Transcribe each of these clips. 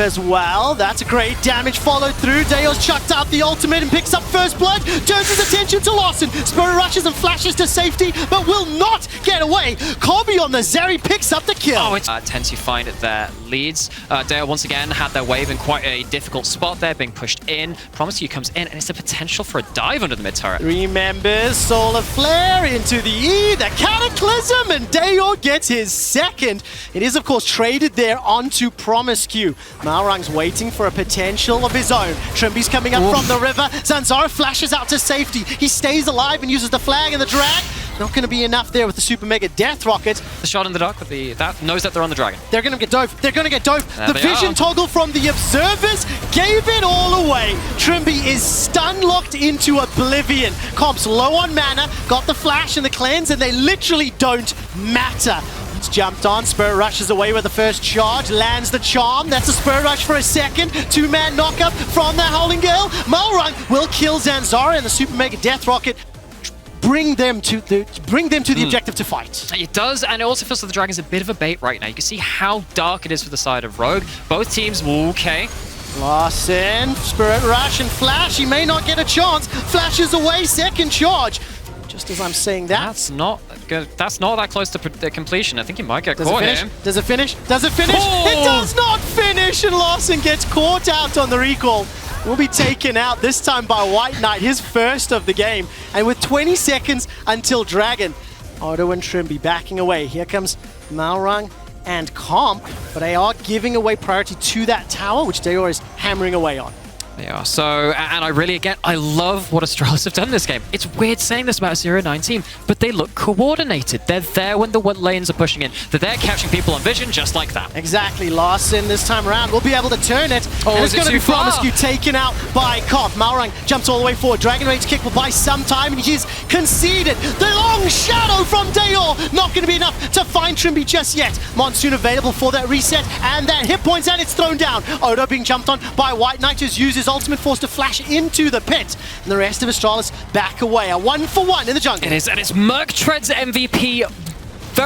as well. That's a great damage followed through. Deo's chucked out the ultimate and picks up first blood. Turns his attention to Lawson. Spirit rushes and flashes to safety, but will not get away. Kobe on the Zeri picks up the kill. Oh, it's tends to find their leads. Deo once again had their wave in quite a difficult spot there, being pushed in. Promise You comes in, and it's a potential for a dive under the mid turret. 3 members, Solar Flare into the E, the Cataclysm, and Deo gets his second. It is, of course, traded there onto Promiscu. Malrang's waiting for a potential of his own. Trimby's coming up from the river. Zanzara flashes out to safety. He stays alive and uses the flag and the drag. Not going to be enough there with the Super Mega Death Rocket. The shot in the dark with that knows that they're on the dragon. They're going to get dove. They're going to get dove. There The vision are. toggle from the observers gave it all away. Trimby is stun locked into oblivion. Comp's low on mana, got the flash and the cleanse, and they literally don't matter. It's jumped on. Spirit rushes away with the first charge, lands the charm. That's a Spirit rush for a second. 2-man knockup from the Howling Gale. Malrang will kill Zanzara, and the Super Mega Death Rocket bring them to the objective to fight. It does, and it also feels like the Dragon's a bit of a bait right now. You can see how dark it is for the side of Rogue. Both teams, okay. Lawson, Spirit Rush and Flash. He may not get a chance. Flashes away, second charge. Just as I'm saying that. That's not good. That's not that close to completion. I think he might get caught here. Does it finish? Does it finish? Oh! It does not finish, and Lawson gets caught out on the recall. Will be taken out, this time by White Knight, his first of the game. And with 20 seconds until Dragon, Otto and Trimby backing away. Here comes Malrang and Comp, but they are giving away priority to that tower, which Deo is hammering away on. They are. So, and I love what Astralis have done this game. It's weird saying this about a 0-9 team, but they look coordinated. They're there when the lanes are pushing in. They're there catching people on vision just like that. Exactly. Lawson this time around will be able to turn it. Oh, and it's going to be far? Promiscu taken out by Koff. Malrang jumps all the way forward. Dragon Rage's kick will buy some time, and he's conceded. The long shadow from Deo. Not going to be enough to find Trimby just yet. Monsoon available for that reset, and that hit points, and it's thrown down. Odo being jumped on by White Knight, just uses ultimate force to flash into the pit, and the rest of Astralis back away. A 1-for-1 in the jungle. It is, and it's Merc Tread's MVP.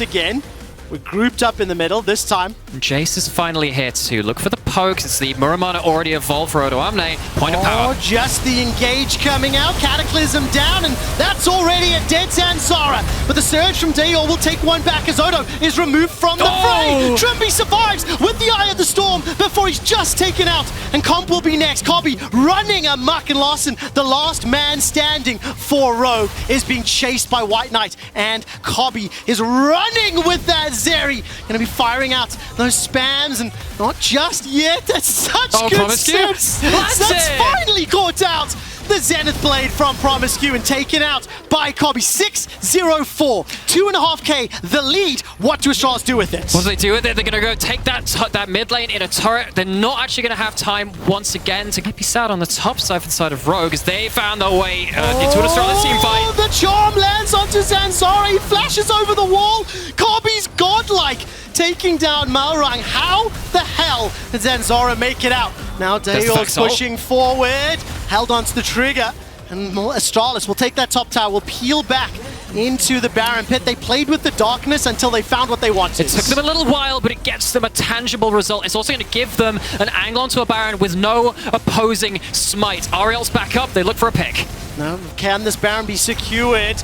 Again, we're grouped up in the middle this time. Jace is finally here to look for the pokes. It's the Muramana already evolved for Odo Amne. Point of power. Just the engage coming out. Cataclysm down, and that's already a dead Zanzara. But the surge from Deo will take one back as Odo is removed from the fray. Trimby survives with the Eye of the Storm before he's just taken out. And Comp will be next. Kobe running amok, and Lawson, the last man standing for Rogue, is being chased by White Knight. And Kobe is running with that Zeri. Gonna be firing out those spams, and not just yet. That's such good sense. That's finally caught out. The Zenith Blade from Promiscu and taken out by Kobe. 6-0-4. 2.5k the lead. What do Astralis do with it? What do they do with it? They're going to go take that mid lane in a turret. They're not actually going to have time once again to be sat on the top side for the side of Rogue as they found their way into an Astralis team fight. The charm lands onto Zanzara. He flashes over the wall. Kobe's godlike, taking down Malrang. How the hell did Zanzara make it out? Now Deo's pushing forward, held onto the trigger, and Astralis will take that top tower, will peel back into the Baron pit. They played with the darkness until they found what they wanted. It took them a little while, but it gets them a tangible result. It's also going to give them an angle onto a Baron with no opposing smite. Ariel's back up, they look for a pick. Now, can this Baron be secured?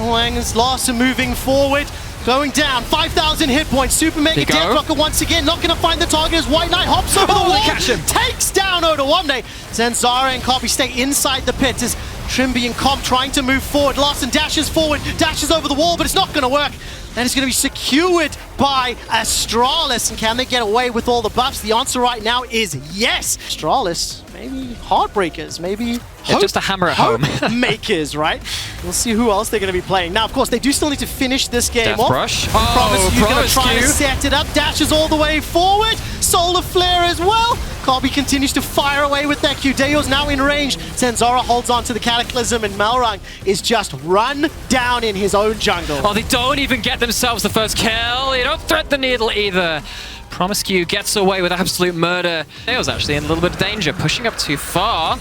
Wang's Lawson moving forward. Going down, 5,000 hit points. Super Mega Death Rocket once again, not going to find the target as White Knight hops over the wall, takes down Odo Amne. Zanzara and Kobe stay inside the pit as Trimby and Comp trying to move forward. Lawson dashes forward, dashes over the wall, but it's not going to work. And it's going to be secured by Astralis. And can they get away with all the buffs? The answer right now is yes. Astralis, maybe Heartbreakers, maybe just a hammer at home. Makers, right? We'll see who else they're going to be playing. Now, of course, they do still need to finish this game off. Brush. Promiscu's going to try to set it up. Dashes all the way forward. Solar Flare as well. Kobe continues to fire away with that Q. Deo's now in range. Zanzara holds on to the Cataclysm, and Malrang is just run down in his own jungle. Oh, they don't even get themselves the first kill. They don't thread the needle either. Promiscu gets away with absolute murder. Deo's actually in a little bit of danger, pushing up too far.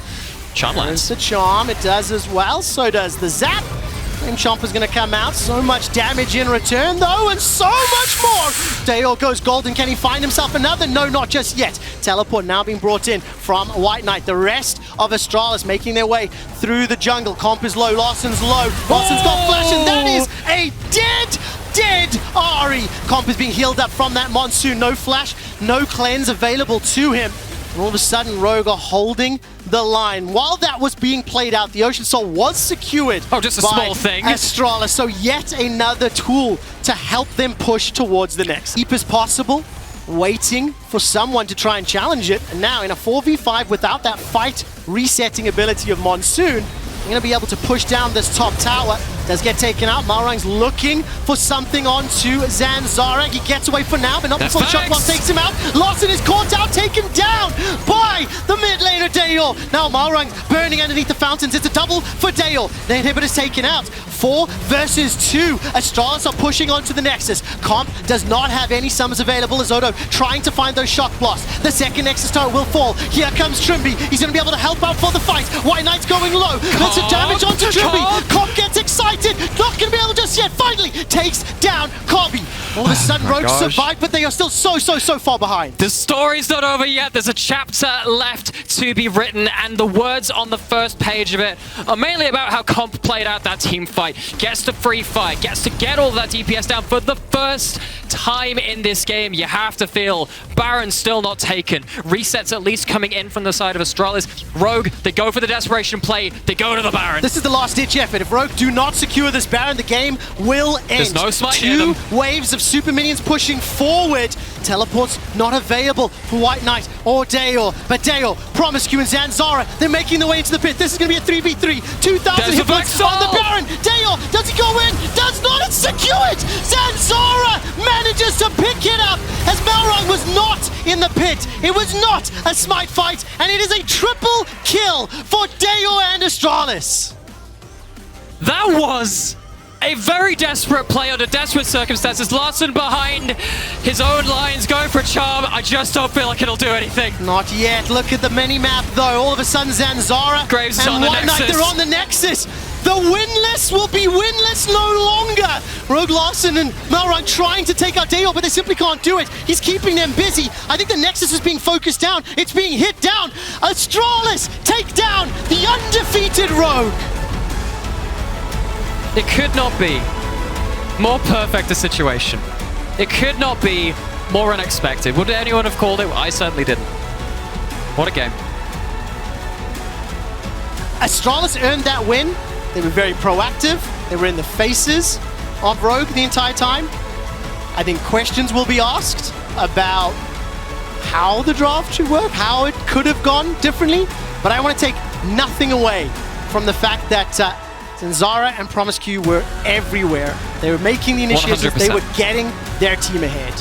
Charm lands. The charm, it does as well. So does the zap. Flame Chomper's gonna come out. So much damage in return though, and so much more! Dale goes golden. Can he find himself another? No, not just yet. Teleport now being brought in from White Knight. The rest of Astralis making their way through the jungle. Comp is low, Larsson's low. Larsson's got flash, and that is a dead Ari. Comp is being healed up from that Monsoon. No flash, no cleanse available to him. And all of a sudden, Rogue are holding the line. While that was being played out, the Ocean Soul was secured. Oh, just a small thing. Astralis. So yet another tool to help them push towards the next. Deep as possible, waiting for someone to try and challenge it. And now in a 4v5 without that fight resetting ability of Monsoon, they're going to be able to push down this top tower. Does get taken out. Malrang's looking for something onto Zanzarek. He gets away for now, but not before the shot block takes him out. Larssen is caught out, taken down by the mid laner Dayor. Now Malrang's burning underneath the fountains. It's a double for Dayor. The inhibitor's taken out. 4 versus 2. Astralis are pushing onto the Nexus. Comp does not have any summons available as Odo trying to find those shock blasts. The second Nexus tower will fall. Here comes Trimby. He's going to be able to help out for the fight. White Knight's going low. There's some damage onto Trimby. Comp gets excited. Not going to be able just yet. Finally takes down Kobe. All of a sudden, Rogue survived, but they are still so far behind. The story's not over yet. There's a chapter left to be written, and the words on the first page of it are mainly about how Comp played out that team fight, gets to free fight, gets to get all that DPS down for the first time in this game. You have to feel Baron's still not taken. Resets at least coming in from the side of Astralis. Rogue, they go for the desperation play. They go to the Baron. This is the last-ditch effort. If Rogue do not secure this Baron, the game will end. There's no smite near them. 2 waves of super minions pushing forward. Teleport's not available for White Knight or Dayor. But Dayor, Promiscu, and Zanzara, they're making their way into the pit. This is going to be a 3v3. 2,000 hit points on the Baron. Dayor, does he go in? Does not. It's secured. Zanzara manages to pick it up as Malrang was not in the pit. It was not a smite fight, and it is a triple kill for Dayor and Astralis. That was a very desperate play under desperate circumstances. Larsson behind his own lines, going for a charm. I just don't feel like it'll do anything. Not yet. Look at the mini-map, though. All of a sudden, Zanzara Graves is and on the White Knight, Nexus. they're on the Nexus. The winless will be winless no longer. Rogue, Larssen, and Malrang trying to take out Dayor, but they simply can't do it. He's keeping them busy. I think the Nexus is being focused down. It's being hit down. Astralis take down the undefeated Rogue. It could not be more perfect a situation. It could not be more unexpected. Would anyone have called it? I certainly didn't. What a game. Astralis earned that win. They were very proactive. They were in the faces of Rogue the entire time. I think questions will be asked about how the draft should work, how it could have gone differently. But I want to take nothing away from the fact that Zanzara and Promiscu were everywhere. They were making the initiatives. 100%. They were getting their team ahead.